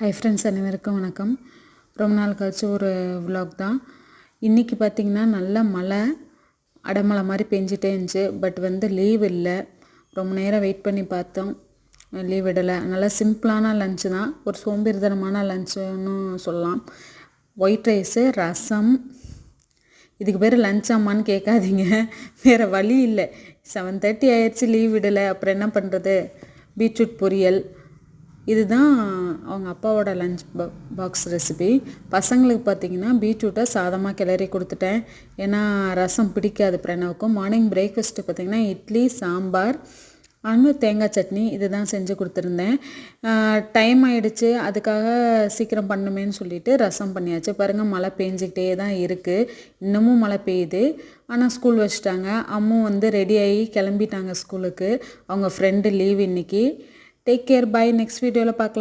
Hi friends, அனைவருக்கும் வணக்கம். ரொம்ப நாள் கழிச்சு ஒரு vlog தான். இன்றைக்கி பார்த்திங்கன்னா நல்ல மழை, அடமழை மாதிரி பெஞ்சிட்டே இருந்துச்சு. பட் லீவ் இல்லை. ரொம்ப நேரம் வெயிட் பண்ணி பார்த்தோம், லீவ் விடலை. நல்லா சிம்பிளான லஞ்சு தான், ஒரு சோம்பேறித்தனமான லஞ்சுன்னு சொல்லலாம். ஒயிட் ரைஸு, ரசம். இதுக்கு பேர் லஞ்சாமான்னு கேட்காதீங்க, வேறு வழி இல்லை. 7:30 ஆயிடுச்சு, லீவ் விடலை. அப்புறம் என்ன பண்ணுறது? பீட்ரூட் பொரியல், இதுதான் அவங்க அப்பாவோட லஞ்ச் பாக்ஸ் ரெசிபி. பசங்களுக்கு பார்த்திங்கன்னா பீட்ரூட்டை சாதமாக கிளறி கொடுத்துட்டேன். ஏன்னா ரசம் பிடிக்காது பிரணவுக்கும். மார்னிங் பிரேக்ஃபாஸ்ட்டு பார்த்திங்கன்னா இட்லி, சாம்பார் அண்ட் தேங்காய் சட்னி இது தான் செஞ்சு கொடுத்துருந்தேன். டைம் ஆகிடுச்சு, அதுக்காக சீக்கிரம் பண்ணுமேன்னு சொல்லிவிட்டு ரசம் பண்ணியாச்சு. பாருங்கள், மழை பெஞ்சிக்கிட்டே தான் இருக்குது. இன்னமும் மழை பெய்யுது. ஆனால் ஸ்கூல் வச்சுட்டாங்க. அம்மும் ரெடி ஆகி கிளம்பிட்டாங்க ஸ்கூலுக்கு. அவங்க ஃப்ரெண்டு லீவ் இன்றைக்கி. டேக் கேர், பாய். நெக்ஸ்ட் வீடியோவில் பார்க்கலாம்.